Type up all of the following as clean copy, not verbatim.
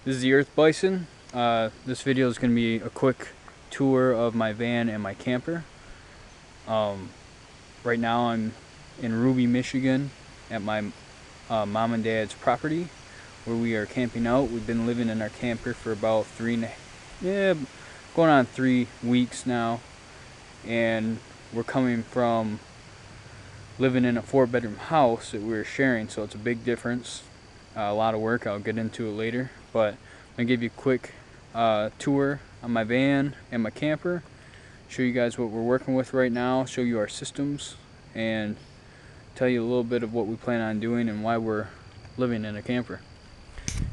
This is the Earth Bison. This video is going to be a quick tour of my van and my camper. Right now I'm in Ruby, Michigan at my mom and dad's property where we are camping out. We've been living in our camper for about going on 3 weeks now, and we're coming from living in a 4-bedroom house that we were sharing, so it's a big difference. A lot of work. I'll get into it later, but I'm going to give you a quick tour on my van and my camper, show you guys what we're working with right now, show you our systems, and tell you a little bit of what we plan on doing and why we're living in a camper.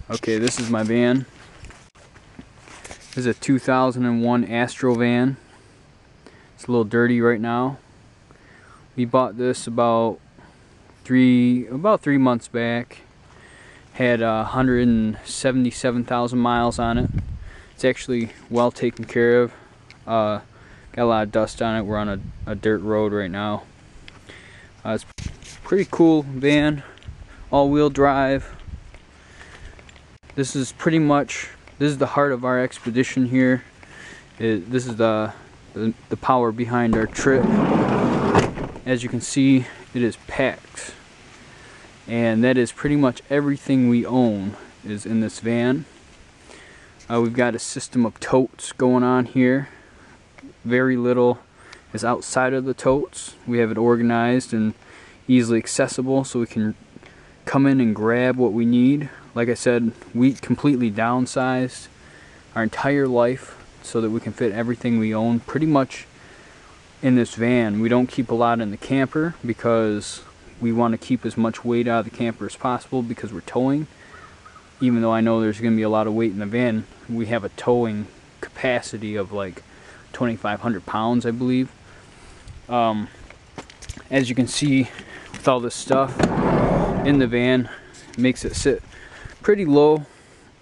Okay, this is my van. This is a 2001 Astro van. It's a little dirty right now. We bought this about 3 months back. Had 177,000 miles on it. It's actually well taken care of. Got a lot of dust on it. We're on a dirt road right now. It's a pretty cool van, all-wheel drive. This is the heart of our expedition here. This is the power behind our trip. As you can see, it is packed. And that is pretty much everything we own is in this van. We've got a system of totes going on here. Very little is outside of the totes. We have it organized and easily accessible so we can come in and grab what we need. Like I said, we completely downsized our entire life so that we can fit everything we own pretty much in this van. We don't keep a lot in the camper because we want to keep as much weight out of the camper as possible because we're towing. Even though I know there's going to be a lot of weight in the van, we have a towing capacity of like 2,500 pounds, I believe. As you can see, with all this stuff in the van, it makes it sit pretty low.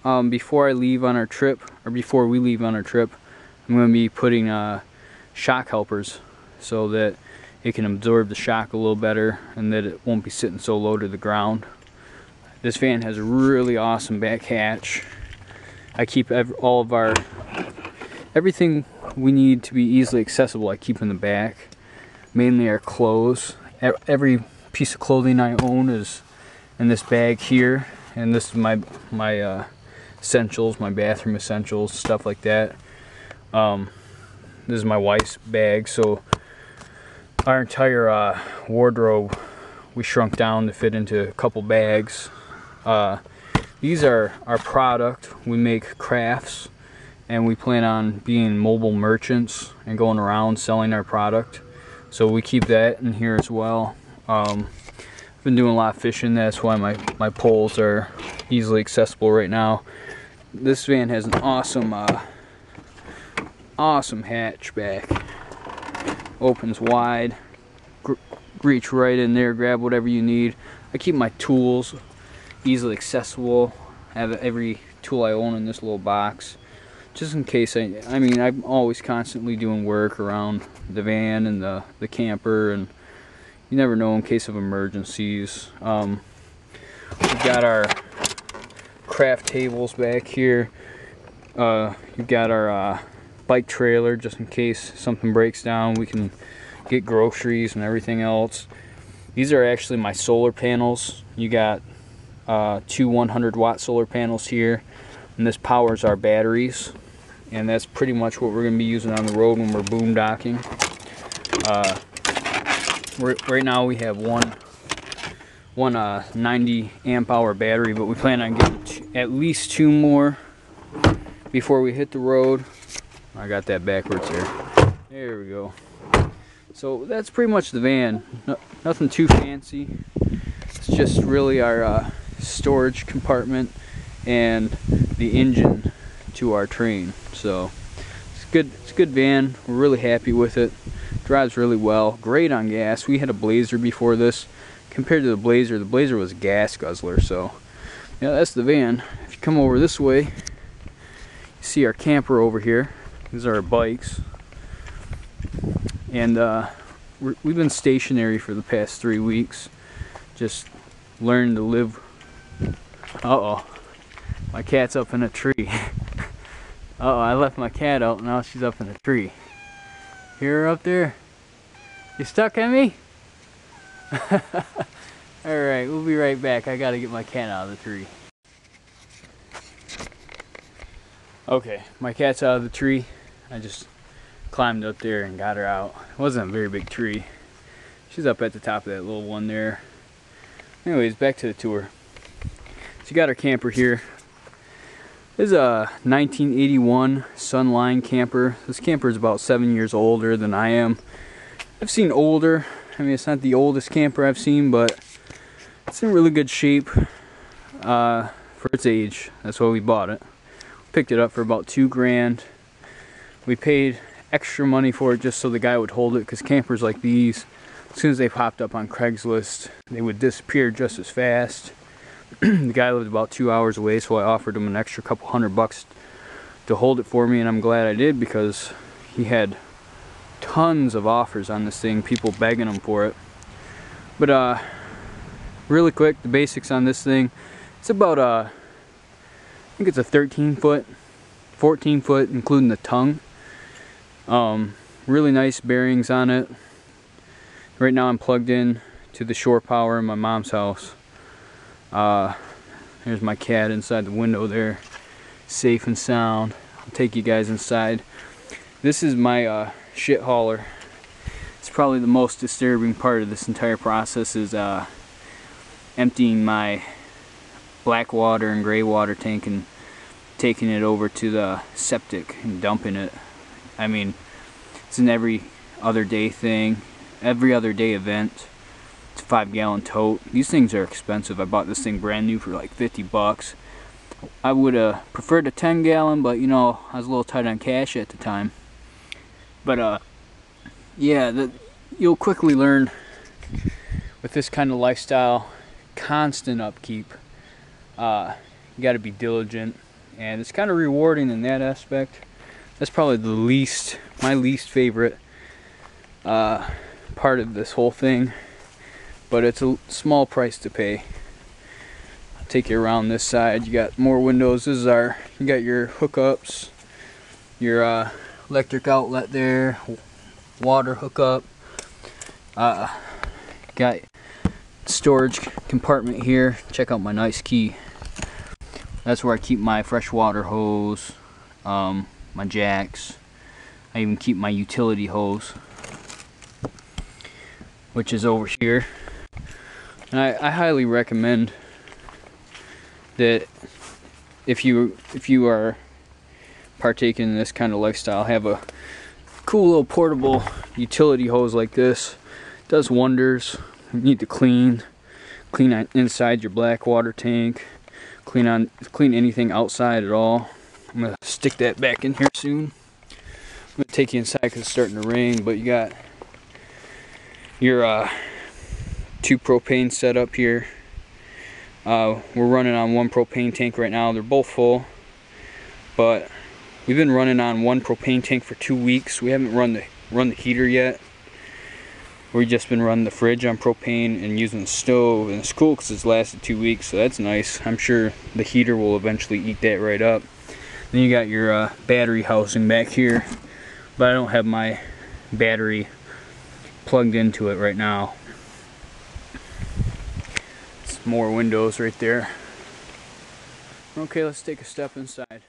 Before we leave on our trip, I'm going to be putting shock helpers so that it can absorb the shock a little better and that it won't be sitting so low to the ground. This van has a really awesome back hatch. I keep everything we need to be easily accessible. I keep in the back, mainly our clothes. Every piece of clothing I own is in this bag here, and this is my essentials, my bathroom essentials, stuff like that. This is my wife's bag, so our entire wardrobe we shrunk down to fit into a couple bags. These are our product. We make crafts, and we plan on being mobile merchants and going around selling our product. So we keep that in here as well. I've been doing a lot of fishing. That's why my poles are easily accessible right now. This van has an awesome hatchback. Opens wide, reach right in there, grab whatever you need. I keep my tools easily accessible. I have every tool I own in this little box, just in case. I mean, I'm always constantly doing work around the van and the camper, and you never know in case of emergencies. We've got our craft tables back here. You've got our bike trailer just in case something breaks down. We can get groceries and everything else. These are actually my solar panels. You got 2 100-watt solar panels here, and this powers our batteries, and that's pretty much what we're going to be using on the road when we're boondocking. Right now we have one 90 amp hour battery, but we plan on getting at least 2 more before we hit the road. I got that backwards there. There we go. So that's pretty much the van. Nothing too fancy. It's just really our storage compartment and the engine to our train. So it's good. It's a good van. We're really happy with it. Drives really well. Great on gas. We had a Blazer before this. Compared to the Blazer was a gas guzzler. So yeah, that's the van. If you come over this way, you see our camper over here. These are our bikes, and we've been stationary for the past 3 weeks, just learning to live My cat's up in a tree. Uh oh, I left my cat out, now she's up in a tree. Hear her up there? You stuck at me? Alright, we'll be right back. I gotta get my cat out of the tree. Okay, my cat's out of the tree. I just climbed up there and got her out. It wasn't a very big tree. She's up at the top of that little one there. Anyways, back to the tour. So you got our camper here. This is a 1981 Sunline camper. This camper is about 7 years older than I am. I've seen older. I mean, it's not the oldest camper I've seen, but it's in really good shape for its age. That's why we bought it. Picked it up for about $2,000. We paid extra money for it just so the guy would hold it, because campers like these, as soon as they popped up on Craigslist, they would disappear just as fast. The guy lived about 2 hours away, so I offered him an extra couple $100 to hold it for me, and I'm glad I did, because he had tons of offers on this thing, people begging him for it. But really quick, the basics on this thing. It's about I think it's a 13 foot, 14 foot, including the tongue. Really nice bearings on it. Right now I'm plugged in to the shore power in my mom's house. There's my cat inside the window there, safe and sound. I'll take you guys inside. This is my shit hauler. It's probably the most disturbing part of this entire process is emptying my black water and gray water tank and taking it over to the septic and dumping it. I mean, it's an every other day thing, every other day event. It's a 5-gallon tote. These things are expensive. I bought this thing brand new for like 50 bucks. I would have preferred a 10-gallon, but you know, I was a little tight on cash at the time. But yeah, you'll quickly learn with this kind of lifestyle, constant upkeep. You got to be diligent, and it's kind of rewarding in that aspect. That's probably my least favorite part of this whole thing, but it's a small price to pay. I'll take you around this side. You got more windows. You got your hookups, your electric outlet there, water hookup. Got storage compartment here. Check out my nice key. That's where I keep my freshwater hose, my jacks. I even keep my utility hose, which is over here. And I highly recommend that if you are partaking in this kind of lifestyle, have a cool little portable utility hose like this. It does wonders. You need to clean inside your black water tank. Clean anything outside at all. I'm gonna stick that back in here soon. I'm gonna take you inside because it's starting to rain. But you got your 2 propane set up here. We're running on 1 propane tank right now. They're both full, but we've been running on 1 propane tank for 2 weeks. We haven't run the heater yet. We've just been running the fridge on propane and using the stove, and it's cool because it's lasted 2 weeks, so that's nice. I'm sure the heater will eventually eat that right up. Then you got your battery housing back here, but I don't have my battery plugged into it right now. It's more windows right there. Okay, let's take a step inside.